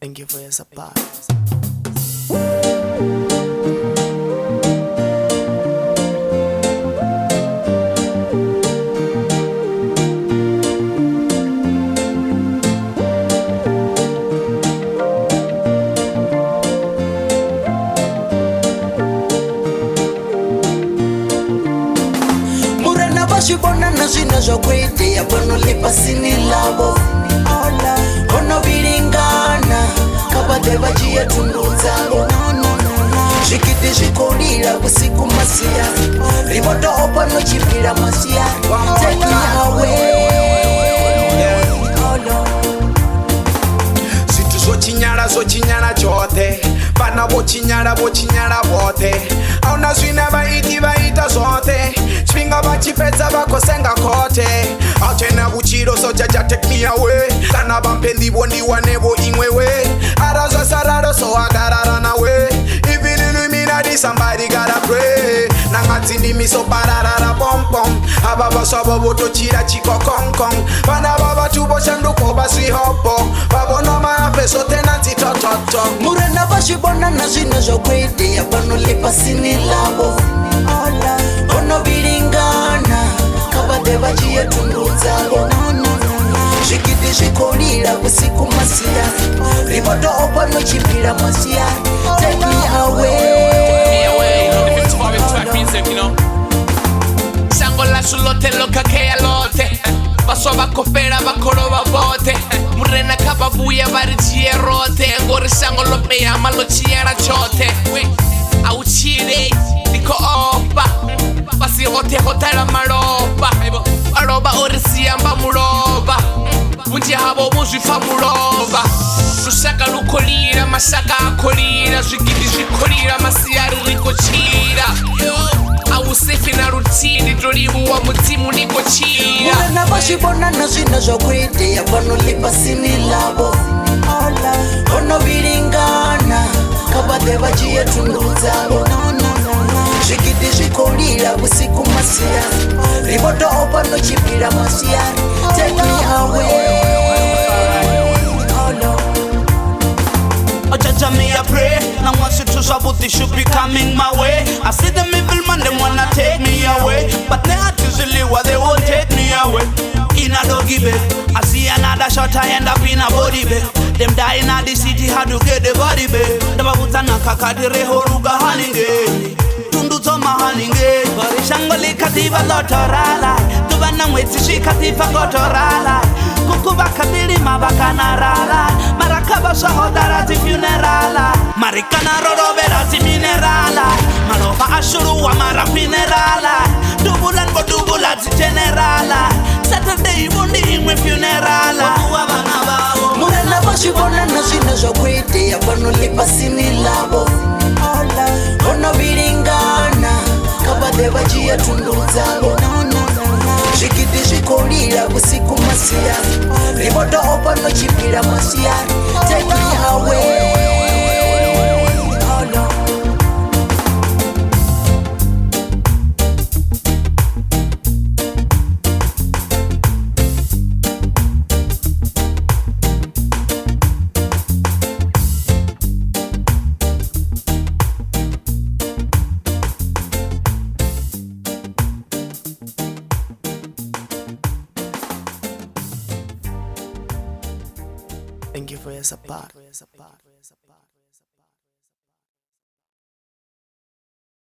Thank you for your support. Murena bashibona na zina zokwete ya bono lipasini labo Ono bilingana kabade bajiye tunduzalo Shikiti shikolila kusiku masia Riboto opano chipila masia Take me away Situ zochinyala chote Bana bochinyala bote Auna zwina baita zote Swinga bachipeza bakosenga kote Autena buchiro so jaja take me away Kana bampendi bondi wanebo ingwewe Arazo sararo so agarara nawe Even Illuminati somebody gotta pray Nangatindi miso pararara pom pom Ababa sobo boto chira chiko kong kong Bana baba tubo shanduko basi hopo Babo no ma peso tenanti tototo Murena bashibona na zina zokwete ya bono lipasini labo Ono bilingana kabade bajiye tunduzalo Shikiti shikolila kusiku masia Riboto opano chipila masia Take me away If it's for trap music, you know. Sangola sulote loka kea lote Baso bakofera bakoro babote Murena kababuya barichie rote Ngori sangolo meyama lo chiera chote Auchire, niko opa Basi hote hotela maroba Aroba orisiamba muroba Munji habo muzifa muroba Rusaka lukolira, masaka akolira Zvikidi zvikolira, masiyari rikochira Ausefi na rutini, drolibu wa mutimu nikochira Murena bashibona na zina zokwete ya bono lipasini labo Ono bilingana kabade bajiye tunduzalo Shikiti shikolila kusiku masia Riboto opano chipila masia Take me away Jaja me a pray. Now once it was about they should be coming my way. I see them evil man, them wanna take me away. But not usually what they won't take me away. In a doggy bed, I see another shot, I end up in a body bed. Them die in the city, how to get the body bed. The babutana kakadire horuga haninge. Tunduzo mahaninge. Barishangoli kativa lotorala. Tubana mweti shikatifa gotorala. Kukuba kadiri mabakana rala. Marakaba shahodara ti funerala. Marikana rorobera ti minerala. Malova ashuru wa mara funerala. Dubulan bo dubula ti generala. Saturday bundi imwe funerala. Murena bashibona na zina zokwete ya bono lipasini labo Ono bilingana kabade bajiye tunduzalo Shikiti shikolila kusiku masia Riboto opano chipila masia Take me away Thank you for your support.